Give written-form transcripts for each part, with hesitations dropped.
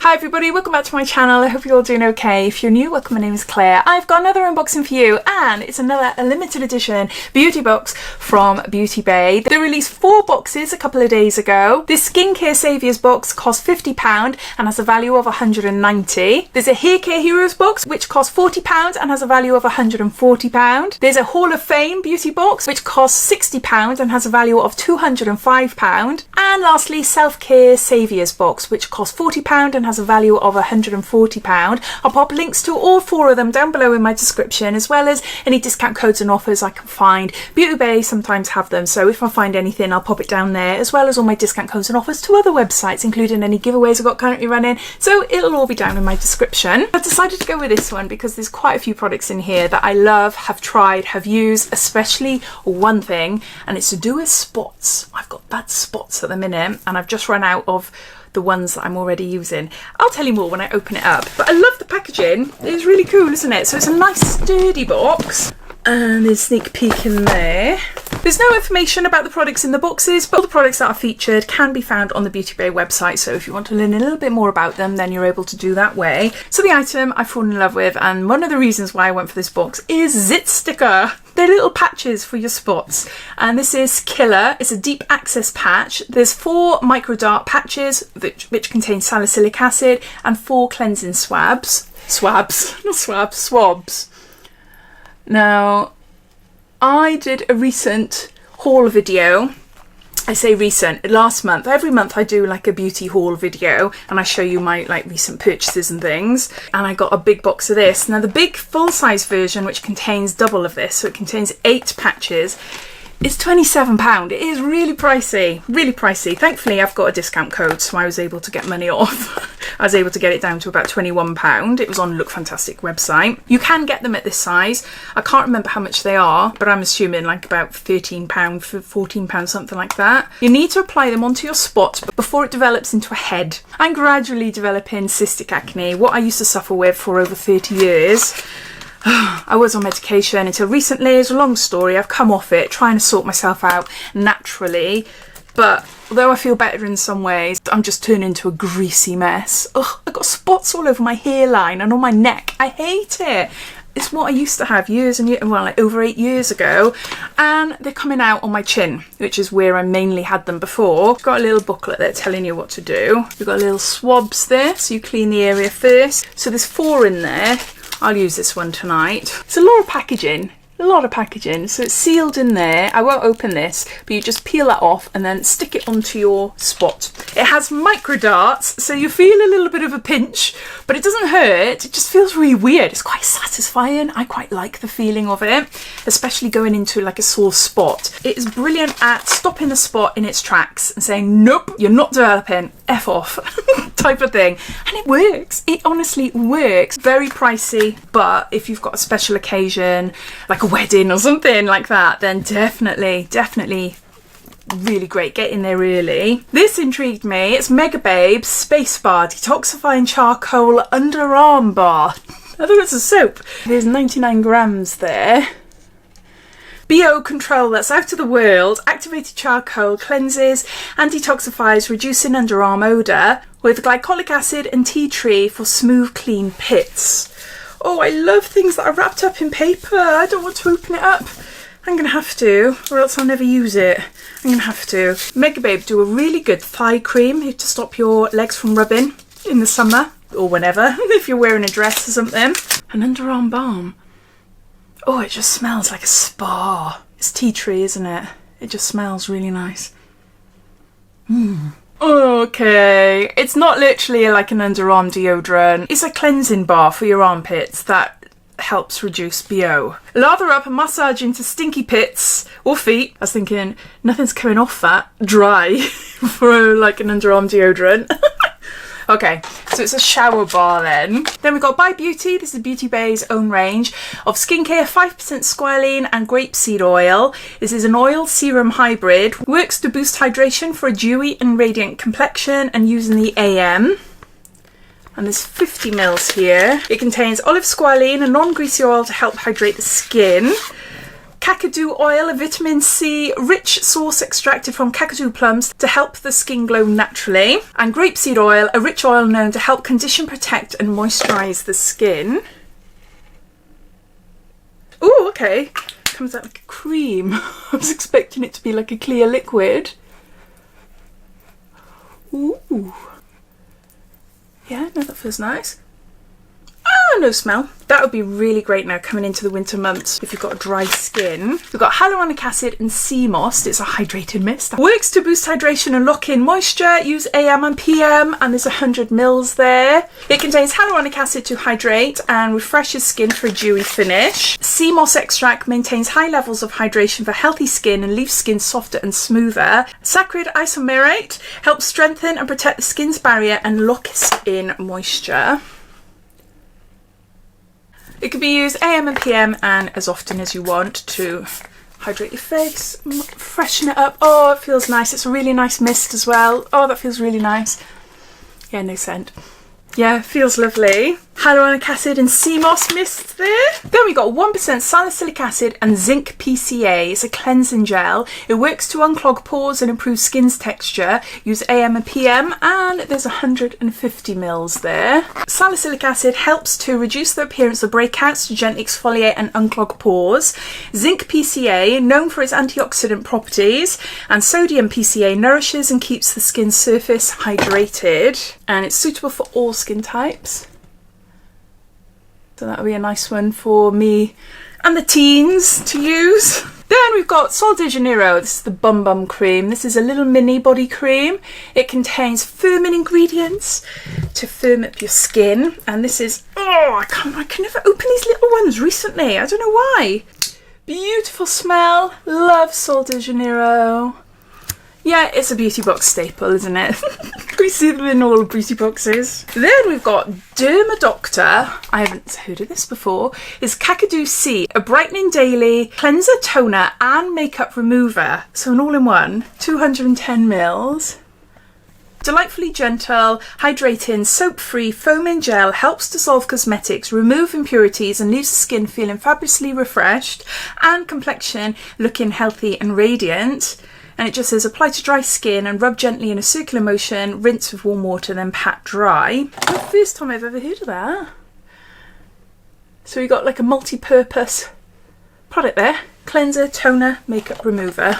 Hi everybody, welcome back to my channel. I hope you're all doing okay. If you're new, welcome. My name is Claire. I've got another unboxing for you, and it's another limited edition beauty box from Beauty Bay. They released 4 boxes a couple of days ago. This skincare Saviours box costs £50 and has a value of £190. There's a Haircare Heroes box which costs £40 and has a value of £140. There's a Hall of Fame beauty box which costs £60 and has a value of £205. And lastly, Self-Care Saviours box which costs £40 and has a value of £140. I'll pop links to all 4 of them down below in my description, as well as any discount codes and offers I can find. Beauty Bay sometimes have them, so if I find anything I'll pop it down there, as well as all my discount codes and offers to other websites, including any giveaways I've got currently running, so it'll all be down in my description. I've decided to go with this one because there's quite a few products in here that I love, have tried, have used, especially one thing, and it's to do with spots. I've got bad spots at the minute and I've just run out of the ones that I'm already using. I'll tell you more when I open it up, but I love the packaging. It's really cool, isn't it? So it's a nice sturdy box, and there's a sneak peek in there. There's no information about the products in the boxes, but all the products that are featured can be found on the Beauty Bay website, so if you want to learn a little bit more about them, then you're able to do that way. So the item I've fallen in love with, and one of the reasons why I went for this box, is Zit Sticker. They're little patches for your spots, and this is Killer. It's a deep access patch. There's 4 micro dart patches which contain salicylic acid and 4 cleansing swabs. Swabs. Now, I did a recent haul video. I say recent, last month. Every month I do like a beauty haul video and I show you my recent purchases and things. And I got a big box of this. Now the big full-size version, which contains double of this, so it contains 8 patches, is £27. It is really pricey, really pricey. Thankfully I've got a discount code, so I was able to get money off. I was able to get it down to about £21. It was on Look Fantastic website. You can get them at this size. I can't remember how much they are, but I'm assuming like about £13, £14, something like that. You need to apply them onto your spots before it develops into a head. I'm gradually developing cystic acne, what I used to suffer with for over 30 years. I was on medication until recently. It's a long story. I've come off it, trying to sort myself out naturally. But although I feel better in some ways, I'm just turning into a greasy mess. Ugh, I've got spots all over my hairline and on my neck. I hate it. It's what I used to have years and years, well, like over 8 years ago. And they're coming out on my chin, which is where I mainly had them before. Got a little booklet there telling you what to do. We've got little swabs there, so you clean the area first. So there's 4 in there. I'll use this one tonight. It's a lot of packaging. So it's sealed in there. I won't open this, but you just peel that off and then stick it onto your spot. It has micro darts, so you feel a little bit of a pinch, but it doesn't hurt. It just feels really weird. It's quite satisfying. I quite like the feeling of it, especially going into like a sore spot. It is brilliant at stopping the spot in its tracks and saying, nope, you're not developing, F off, type of thing. And it works. It honestly works. Very pricey, but if you've got a special occasion, like a wedding or something like that, then definitely really great. Get in there early. This intrigued me. It's Mega Babe's Space Bar Detoxifying Charcoal Underarm Bar. I thought it's a soap. There's 99 grams there. BO control that's out of the world. Activated charcoal cleanses and detoxifies, reducing underarm odour with glycolic acid and tea tree for smooth, clean pits. Oh, I love things that are wrapped up in paper. I don't want to open it up. I'm going to have to, or else I'll never use it. I'm going to have to. Mega Babe do a really good thigh cream to stop your legs from rubbing in the summer or whenever, if you're wearing a dress or something. An underarm balm. Oh, it just smells like a spa. It's tea tree, isn't it? It just smells really nice. Okay, it's not literally like an underarm deodorant. It's a cleansing bar for your armpits that helps reduce BO. Lather up and massage into stinky pits or feet. I was thinking, nothing's coming off that dry for like an underarm deodorant. Okay, so it's a shower bar then. Then we've got By Beauty. This is Beauty Bay's own range of skincare, 5% squalane and grapeseed oil. This is an oil serum hybrid. Works to boost hydration for a dewy and radiant complexion and using the AM. And there's 50 mils here. It contains olive squalane, a non-greasy oil to help hydrate the skin. Kakadu oil, a vitamin C rich source extracted from kakadu plums to help the skin glow naturally. And grapeseed oil, a rich oil known to help condition, protect and moisturise the skin. Oh, okay. Comes out like a cream. I was expecting it to be like a clear liquid. Ooh. Yeah, no, that feels nice. Oh, no smell. That would be really great now coming into the winter months if you've got dry skin. We've got hyaluronic acid and sea moss. It's a hydrated mist. Works to boost hydration and lock in moisture. Use AM and PM, and there's 100 mils there. It contains hyaluronic acid to hydrate and refreshes skin for a dewy finish. Sea moss extract maintains high levels of hydration for healthy skin and leaves skin softer and smoother. Saccharid isomerate helps strengthen and protect the skin's barrier and locks in moisture. It can be used AM and PM and as often as you want to hydrate your face, freshen it up. Oh, it feels nice. It's a really nice mist as well. Oh, that feels really nice. Yeah, no scent. Yeah, feels lovely. Hyaluronic acid and sea moss mist there. Then we got 1% salicylic acid and zinc PCA. It's a cleansing gel. It works to unclog pores and improve skin's texture. Use AM and PM, and there's 150 mils there. Salicylic acid helps to reduce the appearance of breakouts, to gently exfoliate and unclog pores. Zinc PCA, known for its antioxidant properties, and sodium PCA nourishes and keeps the skin surface hydrated, and it's suitable for all skin types. So that'll be a nice one for me and the teens to use. Then we've got Sol de Janeiro. This is the Bum Bum cream. This is a little mini body cream. It contains firming ingredients to firm up your skin. And this is, oh, I can never open these little ones recently. I don't know why. Beautiful smell. Love Sol de Janeiro. Yeah, it's a beauty box staple, isn't it? We see them in all the beauty boxes. Then we've got Dermalogica. I haven't heard of this before. It's Kakadu C, a brightening daily cleanser, toner and makeup remover. So an all-in-one, 210 mils. Delightfully gentle, hydrating, soap-free, foaming gel helps dissolve cosmetics, remove impurities and leaves the skin feeling fabulously refreshed and complexion looking healthy and radiant. And it just says apply to dry skin and rub gently in a circular motion, rinse with warm water, then pat dry. The first time I've ever heard of that. So we got like a multi-purpose product there. Cleanser, toner, makeup remover.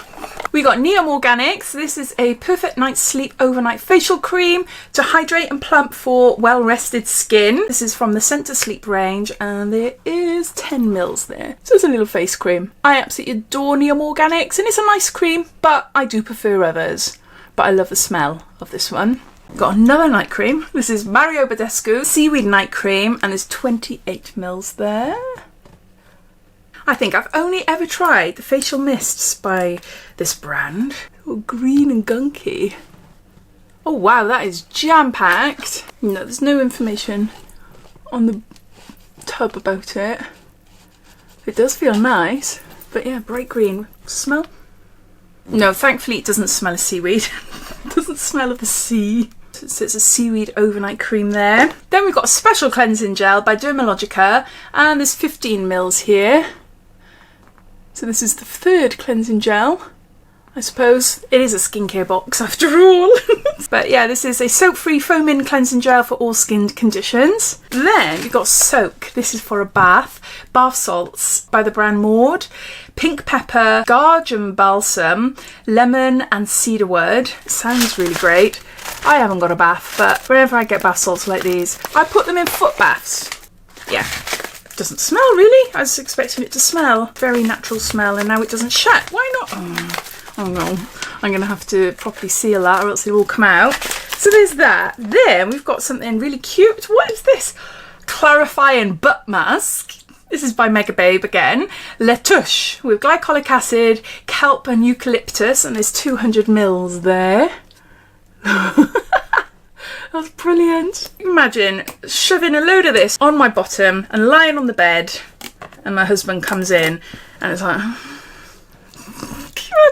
We got Neom Organics. This is a perfect night's sleep overnight facial cream to hydrate and plump for well-rested skin. This is from the Scent to Sleep range and there is 10 mils there. So it's a little face cream. I absolutely adore Neom Organics and it's a nice cream, but I do prefer others. But I love the smell of this one. Got another night cream. This is Mario Badescu Seaweed Night Cream and there's 28 mils there. I think I've only ever tried the facial mists by this brand. Oh, green and gunky. Oh wow, that is jam-packed. No, there's no information on the tub about it. It does feel nice, but yeah, bright green. Smell? No, thankfully it doesn't smell of seaweed. It doesn't smell of the sea. So it's a seaweed overnight cream there. Then we've got a special cleansing gel by Dermalogica and there's 15 mils here. So this is the third cleansing gel. I suppose it is a skincare box after all. But yeah, this is a soap-free foaming cleansing gel for all skin conditions. Then we've got Soak. This is for a bath. Bath salts by the brand Maud. Pink pepper, Garden balsam, lemon and cedarwood. Sounds really great. I haven't got a bath, but whenever I get bath salts like these, I put them in foot baths. Yeah. Doesn't smell really. I was expecting it to smell. Very natural smell and now it doesn't shut. Why not? Oh no. I'm going to have to properly seal that or else it will come out. So there's that. Then we've got something really cute. What is this? Clarifying butt mask. This is by Mega Babe again. Letouche with glycolic acid, kelp and eucalyptus and there's 200 mils there. That's brilliant. Imagine shoving a load of this on my bottom and lying on the bed and my husband comes in and it's like,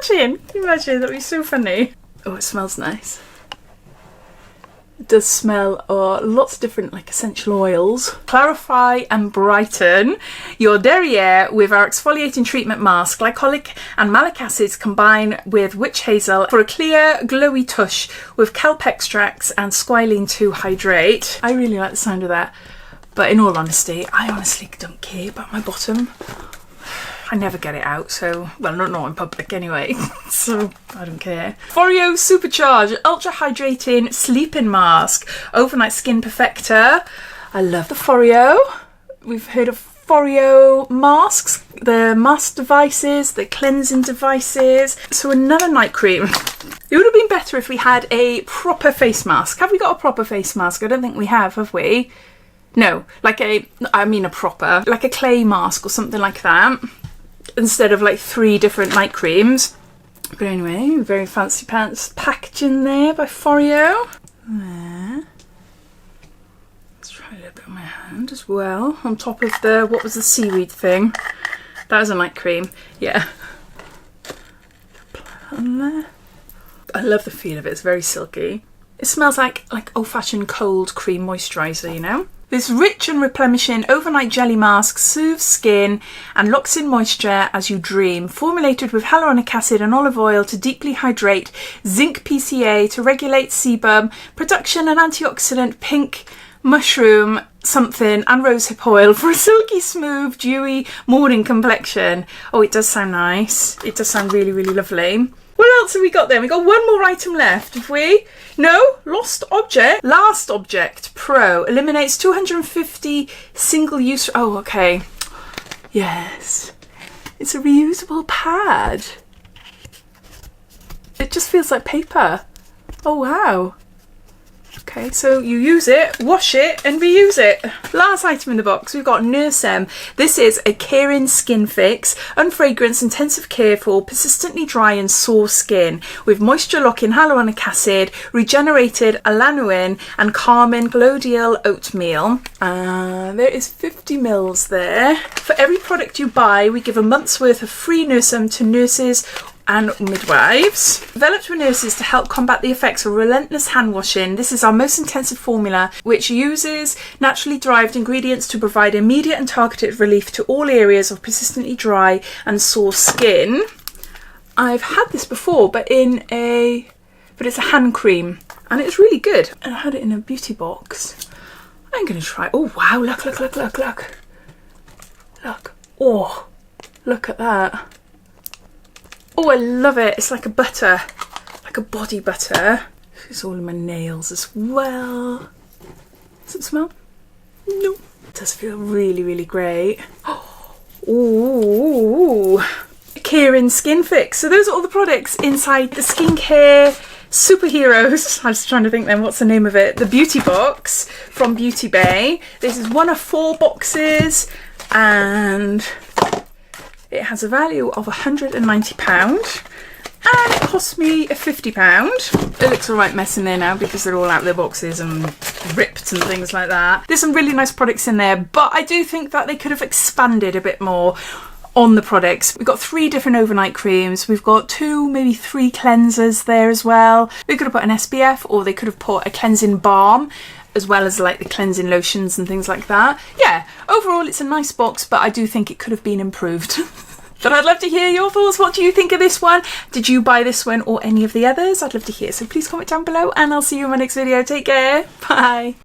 can you imagine? That would be so funny. Oh, it smells nice. It does smell lots of different like essential oils. Clarify and brighten your derriere with our exfoliating treatment mask. Glycolic and malic acids combine with witch hazel for a clear, glowy tush with kelp extracts and squalane to hydrate. I really like the sound of that. But in all honesty, I honestly don't care about my bottom. I never get it out, so, well, not in public anyway, so I don't care. Foreo Supercharge Ultra Hydrating Sleeping Mask, Overnight Skin Perfector. I love the Foreo. We've heard of Foreo masks, the mask devices, the cleansing devices. So another night cream. It would have been better if we had a proper face mask. Have we got a proper face mask? I don't think we have we? No, like a proper, like a clay mask or something like that, instead of like 3 different night creams. But anyway, very fancy pants packaging there by Foreo. There. Let's try a little bit on my hand as well, on top of the, what was the seaweed thing? That was a night cream, yeah. On there. I love the feel of it, it's very silky. It smells like old-fashioned cold cream moisturiser, you know? This rich and replenishing overnight jelly mask soothes skin and locks in moisture as you dream. Formulated with hyaluronic acid and olive oil to deeply hydrate, zinc PCA to regulate sebum production, and antioxidant pink mushroom something and rosehip oil for a silky smooth dewy morning complexion. Oh, it does sound nice. It does sound really, really lovely. What else have we got then? We got one more item left, have we? No? Lost object? Last Object Pro eliminates 250 single-use... Oh, okay. Yes. It's a reusable pad. It just feels like paper. Oh, wow. Okay, so you use it, wash it and reuse it. Last item in the box, we've got Nursem. This is a caring skin fix, unfragrance intensive care for persistently dry and sore skin with moisture locking hyaluronic acid, regenerated alanine and calming glodial oatmeal. There is 50 mils there. For every product you buy, we give a month's worth of free Nursem to nurses and midwives. Developed with nurses to help combat the effects of relentless hand washing, this is our most intensive formula, which uses naturally derived ingredients to provide immediate and targeted relief to all areas of persistently dry and sore skin. I've had this before, but it's a hand cream, and it's really good. And I had it in a beauty box. I'm gonna try. Oh wow! Look! Oh, look at that. Oh, I love it. It's like a butter, like a body butter. It's all in my nails as well. Does it smell? No. It does feel really, really great. Ooh. Caring Skin Fix. So those are all the products inside the skincare superheroes. I was trying to think then, what's the name of it? The beauty box from Beauty Bay. This is one of 4 boxes and it has a value of £190 and it cost me £50. It looks alright mess in there now because they're all out of their boxes and ripped and things like that. There's some really nice products in there, but I do think that they could have expanded a bit more on the products. We've got 3 different overnight creams. We've got 2, maybe 3 cleansers there as well. We could have put an SPF, or they could have put a cleansing balm, as well as like the cleansing lotions and things like that. Yeah, overall it's a nice box, but I do think it could have been improved. But I'd love to hear your thoughts. What do you think of this one? Did you buy this one or any of the others? I'd love to hear. So please comment down below and I'll see you in my next video. Take care. Bye.